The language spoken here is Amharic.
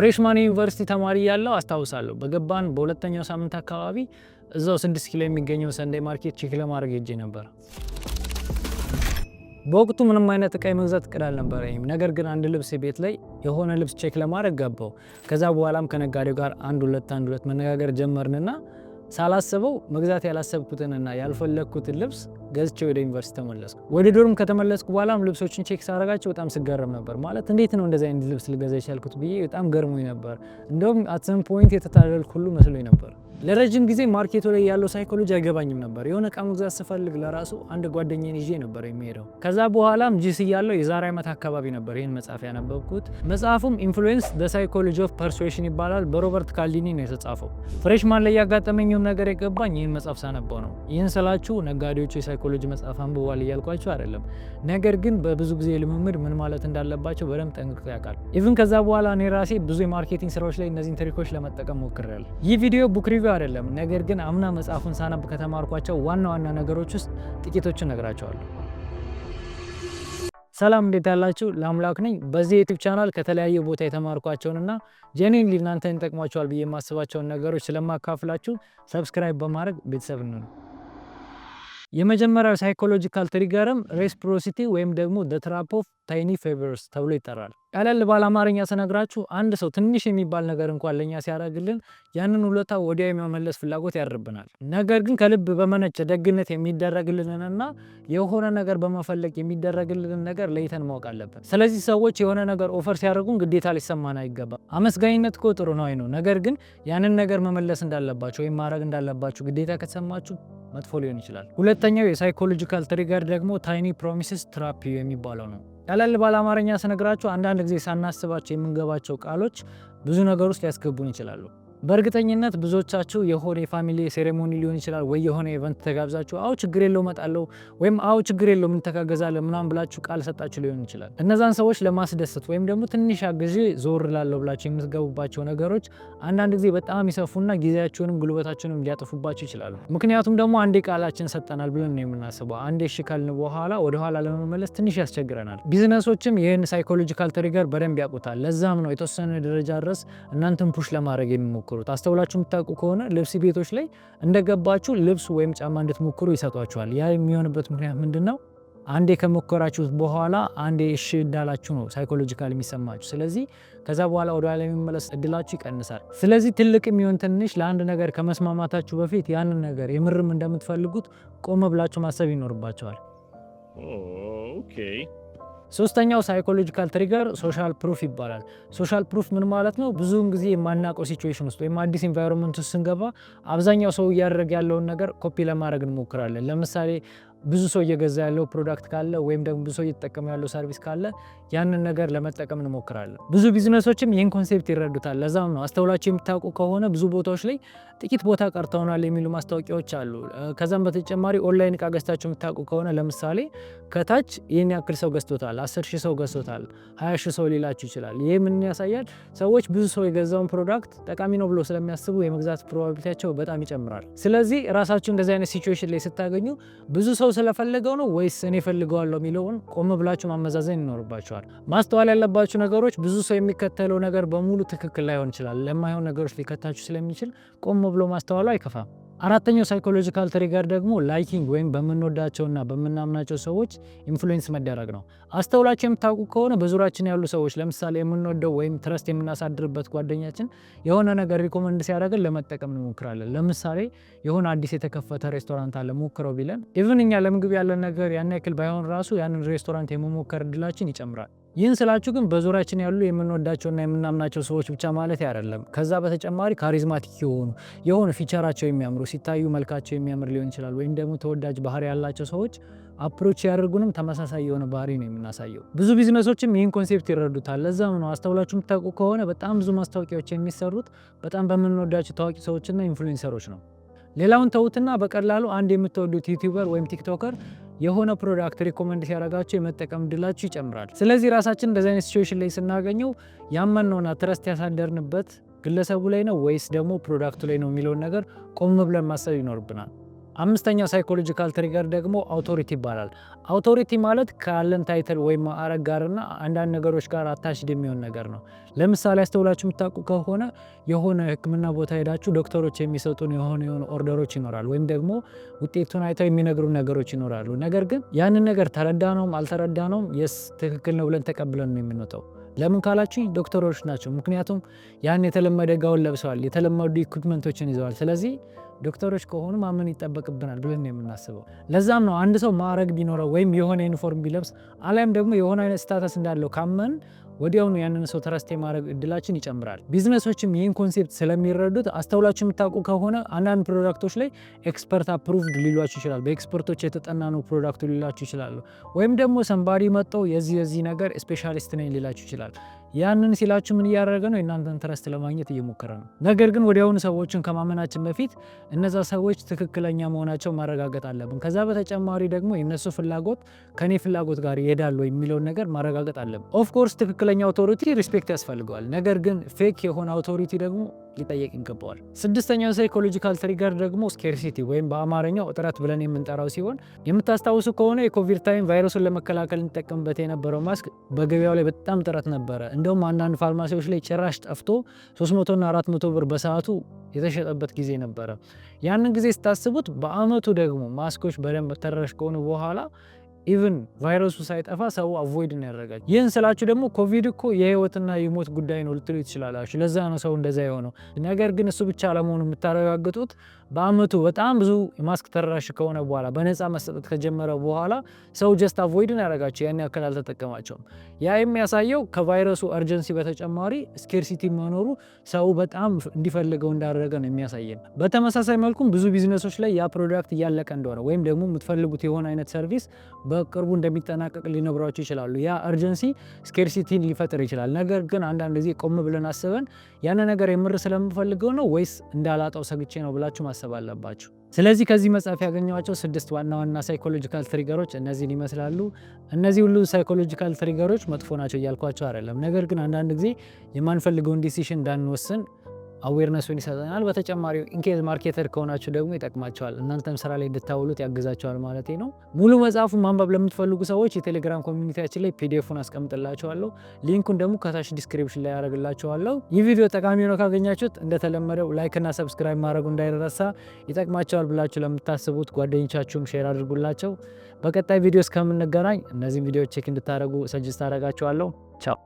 ፍሬሽማን ዩኒቨርሲቲ ተማሪ ያለው አስታውሳለሁ። በገባን በሁለተኛው ሳምንት አካባቢ እዛው 6 ኪሎ የሚገኘው ሰንዴይ ማርኬት ቼክ ለማድረግ ሄጄ ነበር። በወቅቱ ምንም አይነት እቃ የመግዛት እቅድ አልነበረኝም። ነገር ግን አንድ ልብስ ቤት ላይ የሆነ ልብስ ቼክ ለማድረግ ገባው። ከዛ በኋላም ከነጋዴው ጋር አንድ ሁለት መነጋገር ጀመርንና ሳላስበው መግዛት ያላሰብኩትንና ያልፈለግኩትን ልብስ ገዝቼ ወደ ዩኒቨርሲቲ ተመለስኩ። ወደ ዶርም ከተመለስኩ በኋላም ልብሶችን ቼክ ሳረጋቸው በጣም ስገረም ነበር። ማለት እንዴት ነው እንደዚህ አይነት ልብስ ልገዛ የቻልኩት ብዬ በጣም ገርሞኝ ነበር። እንደውም አት ሰም ፖይንት የተታለልኩ ሁሉ መስሎኝ ነበር። ለረጅም ጊዜ ማርኬቱ ላይ ያለው ሳይኮሎጂ አይገባኝም ነበር። የሆነ እቃ መግዛት ስፈልግ ለራሱ አንድ ጓደኛዬን ይዤ ነበር የሚሄደው። ከዛ በኋላም ጂሲ ያለው የዛሬ ዓመት አካባቢ ነበር ይህን መጽሐፍ ያነበብኩት። መጽሐፉም ኢንፍሉዌንስ ዘ ሳይኮሎጂ ኦፍ ፐርሱዌሽን ይባላል። በሮበርት ካልዲኒ ነው የተጻፈው። ፍሬሽማን ላይ ያጋጠመኝም ነገር የገባኝ ይህን መጽሐፍ ሳነበው ነው። ይህን ስላችሁ ነጋዴዎቹ የሳይኮሎጂ መጽሐፍ አንብቧል እያልኳቸው አይደለም። ነገር ግን በብዙ ጊዜ ልምምድ ምን ማለት እንዳለባቸው በደንብ ጠንቅቆ ያውቃል። ኢቭን ከዛ በኋላ እኔ ራሴ ብዙ የማርኬቲንግ ስራዎች ላይ እነዚህን ትሪኮች ለመጠቀም ሞክሬያለሁ። ይህ ቪዲዮ ቡክ ሪቪው አይደለም። ነገር ግን አምና መጽሐፉን ሳነብ ከተማርኳቸው ዋና ዋና ነገሮች ውስጥ ጥቂቶችን እነግራቸዋለሁ። ሰላም፣ እንዴት ያላችሁ? ለአምላክ ነኝ። በዚህ ዩቲዩብ ቻናል ከተለያየ ቦታ የተማርኳቸውንና ጄኒን ሊናንተን ይጠቅሟቸዋል ብዬ የማስባቸውን ነገሮች ስለማካፍላችሁ ሰብስክራይብ በማድረግ ቤተሰብ ነው። የመጀመሪያው ሳይኮሎጂካል ትሪገርም ሬሲፕሮሲቲ ወይም ደግሞ ዘ ትራፕ ኦፍ ታይኒ ፌቨርስ ተብሎ ይጠራል። ቀለል ባለ አማርኛ ስነግራችሁ አንድ ሰው ትንሽ የሚባል ነገር እንኳን ለኛ ሲያደርግልን ያንን ውለታ ወዲያው የመመለስ ፍላጎት ያድርብናል። ነገር ግን ከልብ በመነጨ ደግነት የሚደረግልንና የሆነ ነገር በመፈለግ የሚደረግልን ነገር ለይተን ማወቅ አለብን። ስለዚህ ሰዎች የሆነ ነገር ኦፈር ሲያደርጉን ግዴታ ሊሰማን አይገባም። አመስጋኝነት እኮ ጥሩ ነው። ነገር ግን ያንን ነገር መመለስ እንዳለባችሁ ወይም ማድረግ እንዳለባችሁ ግዴታ ከተሰማችሁ መጥፎ ሊሆን ይችላል። ሁለተኛው የሳይኮሎጂካል ትሪገር ደግሞ ታይኒ ፕሮሚስስ ትራፕ የሚባለው ነው። ቀለል ባለ አማርኛ ስነግራችሁ አንዳንድ ጊዜ ሳናስባቸው የምንገባቸው ቃሎች ብዙ ነገር ውስጥ ሊያስገቡን ይችላሉ። በእርግጠኝነት ብዙዎቻችሁ የሆነ የፋሚሊ ሴሬሞኒ ሊሆን ይችላል ወይ የሆነ ኢቨንት ተጋብዛችሁ አው ችግር የለው እመጣለሁ ወይም አው ችግር የለው እንተጋገዛለን ምናምን ብላችሁ ቃል ሰጣችሁ ሊሆን ይችላል። እነዛን ሰዎች ለማስደሰት ወይም ደግሞ ትንሽ ጊዜ ዞር ላለው ብላችሁ የምትገቡባቸው ነገሮች አንዳንድ ጊዜ በጣም ይሰፉና ጊዜያችሁንም ጉልበታችሁንም ሊያጠፉባችሁ ይችላሉ። ምክንያቱም ደግሞ አንዴ ቃላችን ሰጠናል ብለን ነው የምናስበው። አንዴ እሺ ካልን በኋላ ወደ ኋላ ለመመለስ ትንሽ ያስቸግረናል። ቢዝነሶችም ይህን ሳይኮሎጂካል ትሪገር በደንብ ያውቁታል። ለዛም ነው የተወሰነ ደረጃ ድረስ እናንተን ፑሽ ለማድረግ የሚሞክሩት። አስተውላችሁ የምታውቁ ከሆነ ልብስ ቤቶች ላይ እንደገባችሁ ልብስ ወይም ጫማ እንድትሞክሩ ይሰጧችኋል። ያ የሚሆንበት ምክንያት ምንድነው? አንዴ ከሞከራችሁት በኋላ አንዴ እሺ እንዳላችሁ ነው ሳይኮሎጂካሊ የሚሰማችሁ። ስለዚህ ከዛ በኋላ ወደ ኋላ የሚመለስ እድላችሁ ይቀንሳል። ስለዚህ ትልቅ የሚሆን ትንሽ ለአንድ ነገር ከመስማማታችሁ በፊት ያንን ነገር የምርም እንደምትፈልጉት ቆም ብላችሁ ማሰብ ይኖርባችኋል። ኦኬ። ሶስተኛው ሳይኮሎጂካል ትሪገር ሶሻል ፕሩፍ ይባላል። ሶሻል ፕሩፍ ምን ማለት ነው? ብዙውን ጊዜ የማናውቀው ሲቹዌሽን ውስጥ ወይም አዲስ ኢንቫይሮንመንት ውስጥ ስንገባ አብዛኛው ሰው እያደረገ ያለውን ነገር ኮፒ ለማድረግ እንሞክራለን። ለምሳሌ ብዙ ሰው እየገዛ ያለው ፕሮዳክት ካለ ወይም ደግሞ ብዙ ሰው እየተጠቀመ ያለው ሰርቪስ ካለ ያንን ነገር ለመጠቀም እንሞክራለን። ብዙ ቢዝነሶችም ይህን ኮንሴፕት ይረዱታል። ለዛም ነው አስተውላችሁ የምታውቁ ከሆነ ብዙ ቦታዎች ላይ ጥቂት ቦታ ቀርተውናል የሚሉ ማስታወቂያዎች አሉ። ከዛም በተጨማሪ ኦንላይን እቃ ገዝታችሁ የምታውቁ ከሆነ ለምሳሌ ከታች ይህን ያክል ሰው ገዝቶታል፣ 10,000 ሰው ገዝቶታል፣ 20,000 ሰው ሊላችሁ ይችላል። ይህ ምን ያሳያል? ሰዎች ብዙ ሰው የገዛውን ፕሮዳክት ጠቃሚ ነው ብሎ ስለሚያስቡ የመግዛት ፕሮባቢሊቲያቸው በጣም ይጨምራል። ስለዚህ ራሳችሁ እንደዚህ አይነት ሲቹዌሽን ላይ ስታገኙ ብዙ ሰው ስለፈለገው ነው ወይስ እኔ ፈልገዋለሁ የሚለውን ቆም ብላችሁ ማመዛዘን ይኖርባችኋል። ማስተዋል ያለባችሁ ነገሮች ብዙ ሰው የሚከተለው ነገር በሙሉ ትክክል ላይሆን ይችላል። ለማይሆን ነገሮች ሊከታችሁ ስለሚችል ቆም ብሎ ማስተዋሉ አይከፋም። አራተኛው ሳይኮሎጂካል ትሪገር ደግሞ ላይኪንግ ወይም በምንወዳቸውና በምናምናቸው ሰዎች ኢንፍሉዌንስ መደረግ ነው። አስተውላችሁ የምታውቁ ከሆነ በዙሪያችን ያሉ ሰዎች ለምሳሌ የምንወደው ወይም ትረስት የምናሳድርበት ጓደኛችን የሆነ ነገር ሪኮመንድ ሲያደርገን ለመጠቀም እንሞክራለን። ለምሳሌ የሆነ አዲስ የተከፈተ ሬስቶራንት አለ ሞክረው ቢለን ኢቭን እኛ ለምግብ ያለን ነገር ያን ያክል ባይሆን ራሱ ያንን ሬስቶራንት የመሞከር እድላችን ይጨምራል። ይህን ስላችሁ ግን በዙሪያችን ያሉ የምንወዳቸውና የምናምናቸው ሰዎች ብቻ ማለት አይደለም። ከዛ በተጨማሪ ካሪዝማቲክ የሆኑ ፊቸራቸው የሚያምሩ ሲታዩ መልካቸው የሚያምር ሊሆን ይችላል። ወይም ደግሞ ተወዳጅ ባህሪ ያላቸው ሰዎች አፕሮች ያደርጉንም ተመሳሳይ የሆነ ባህሪ ነው የምናሳየው። ብዙ ቢዝነሶችም ይህን ኮንሴፕት ይረዱታል። ለዛም ነው አስተውላችሁ የምታውቁ ከሆነ በጣም ብዙ ማስታወቂያዎች የሚሰሩት በጣም በምንወዳቸው ታዋቂ ሰዎችና ኢንፍሉዌንሰሮች ነው። ሌላውን ተውትና በቀላሉ አንድ የምትወዱት ዩቲዩበር ወይም ቲክቶከር የሆነ ፕሮዳክት ሪኮመንድ ሲያደርጋችሁ የመጠቀም እድላችሁ ይጨምራል። ስለዚህ ራሳችን እንደዚህ አይነት ሲቹዌሽን ላይ ስናገኘው ያመንነውና ትረስት ያሳደርንበት ግለሰቡ ላይ ነው ወይስ ደግሞ ፕሮዳክቱ ላይ ነው የሚለውን ነገር ቆም ብለን ማሰብ ይኖርብናል። አምስተኛው ሳይኮሎጂካል ትሪገር ደግሞ አውቶሪቲ ይባላል። አውቶሪቲ ማለት ካለን ታይትል ወይም ማዕረግ ጋርና አንዳንድ ነገሮች ጋር አታችድ የሚሆን ነገር ነው። ለምሳሌ አስተውላችሁ የምታውቁ ከሆነ የሆነ ሕክምና ቦታ ሄዳችሁ ዶክተሮች የሚሰጡን የሆኑ ኦርደሮች ይኖራሉ፣ ወይም ደግሞ ውጤቱን አይተው የሚነግሩ ነገሮች ይኖራሉ። ነገር ግን ያንን ነገር ተረዳነውም አልተረዳነውም የስ ትክክል ነው ብለን ተቀብለን ነው የምንወጣው። ለምን ካላችሁ ዶክተሮች ናቸው። ምክንያቱም ያን የተለመደ ጋውን ለብሰዋል፣ የተለመዱ ኢኩፕመንቶችን ይዘዋል። ስለዚህ ዶክተሮች ከሆኑ ማመን ይጠበቅብናል ብለን የምናስበው። ለዛም ነው አንድ ሰው ማዕረግ ቢኖረው ወይም የሆነ ዩኒፎርም ቢለብስ አሊያም ደግሞ የሆነ አይነት ስታተስ እንዳለው ካመን ወዲያውኑ ያንን ሰው ትረስት የማድረግ እድላችን ይጨምራል። ቢዝነሶችም ይህን ኮንሴፕት ስለሚረዱት አስተውላችሁ የምታውቁ ከሆነ አንዳንድ ፕሮዳክቶች ላይ ኤክስፐርት አፕሩቭድ ሊሏችሁ ይችላል። በኤክስፐርቶች የተጠና ነው ፕሮዳክቱ ሊላችሁ ይችላሉ። ወይም ደግሞ ሰንባዲ መጥተው የዚህ ነገር ስፔሻሊስት ነኝ ሊላችሁ ይችላል። ያንን ሲላችሁ ምን እያደረገ ነው? የእናንተን ትረስት ለማግኘት እየሞከረ ነው። ነገር ግን ወዲያውኑ ሰዎችን ከማመናችን በፊት እነዛ ሰዎች ትክክለኛ መሆናቸው ማረጋገጥ አለብን። ከዛ በተጨማሪ ደግሞ የነሱ ፍላጎት ከኔ ፍላጎት ጋር ይሄዳል የሚለውን ነገር ማረጋገጥ አለብን። ኦፍኮርስ ትክክለኛ አውቶሪቲ ሪስፔክት ያስፈልገዋል። ነገር ግን ፌክ የሆነ አውቶሪቲ ደግሞ ሊጠየቅ ይገባዋል። ስድስተኛው ሳይኮሎጂካል ትሪገር ደግሞ ስኬርሲቲ ወይም በአማርኛው እጥረት ብለን የምንጠራው ሲሆን የምታስታውሱ ከሆነ የኮቪድ ታይም ቫይረሱን ለመከላከል እንጠቀምበት የነበረው ማስክ በገበያው ላይ በጣም ጥረት ነበረ። እንደውም አንዳንድ ፋርማሲዎች ላይ ጭራሽ ጠፍቶ 300 እና 400 ብር በሰዓቱ የተሸጠበት ጊዜ ነበረ። ያንን ጊዜ ስታስቡት በአመቱ ደግሞ ማስኮች በደንብ ተደራሽ ከሆኑ በኋላ ኢቭን ቫይረሱ ሳይጠፋ ሰው አቮይድ ነው ያደረጋል። ይህን ስላችሁ ደግሞ ኮቪድ እኮ የህይወትና የሞት ጉዳይ ነው ልትሉ ትችላላችሁ። ለዛ ነው ሰው እንደዛ የሆነው። ነገር ግን እሱ ብቻ ለመሆኑ የምታረጋግጡት በአመቱ በጣም ብዙ ማስክ ተደራሽ ከሆነ በኋላ በነፃ መሰጠት ከጀመረ በኋላ ሰው ጀስት አቮይድ ነው ያደረጋቸው፣ ያን ያክል አልተጠቀማቸውም። ያ የሚያሳየው ከቫይረሱ አርጀንሲ በተጨማሪ ስኬርሲቲ መኖሩ ሰው በጣም እንዲፈልገው እንዳደረገ ነው የሚያሳየን። በተመሳሳይ መልኩም ብዙ ቢዝነሶች ላይ ያ ፕሮዳክት እያለቀ እንደሆነ ወይም ደግሞ የምትፈልጉት የሆነ አይነት ሰርቪስ በቅርቡ እንደሚጠናቀቅ ሊነግሯቸው ይችላሉ። ያ አርጀንሲ ስኬርሲቲን ሊፈጥር ይችላል። ነገር ግን አንዳንድ ጊዜ ቆም ብለን አስበን ያን ነገር የምር ስለምፈልገው ነው ወይስ እንዳላጣው ሰግቼ ነው ብላችሁ ማሰብ አለባችሁ። ስለዚህ ከዚህ መጽሐፍ ያገኘኋቸው 6 ዋና ዋና ሳይኮሎጂካል ትሪገሮች እነዚህን ይመስላሉ። እነዚህ ሁሉ ሳይኮሎጂካል ትሪገሮች መጥፎ ናቸው እያልኳቸው አይደለም። ነገር ግን አንዳንድ ጊዜ የማንፈልገውን ዲሲሽን እንዳንወስን አዌርነሱን ይሰጠናል። በተጨማሪ ኢንኬዝ ማርኬተር ከሆናችሁ ደግሞ ይጠቅማቸዋል፣ እናንተም ስራ ላይ እንድታውሉት ያግዛቸዋል ማለት ነው። ሙሉ መጽሐፉን ማንበብ ለምትፈልጉ ሰዎች የቴሌግራም ኮሚኒቲያችን ላይ ፒዲኤፉን አስቀምጥላችኋለሁ። ሊንኩን ደግሞ ከታች ዲስክሪፕሽን ላይ ያደርግላችኋለሁ። ይህ ቪዲዮ ጠቃሚ ሆኖ ካገኛችሁት እንደተለመደው ላይክ እና ሰብስክራይብ ማድረጉ እንዳይረሳ። ይጠቅማቸዋል ብላችሁ ለምታስቡት ጓደኞቻችሁም ሼር አድርጉላቸው። በቀጣይ ቪዲዮ እስከምንገናኝ እነዚህን ቪዲዮ ቼክ እንድታደርጉ ሰጀስት አደርጋችኋለሁ። ቻው።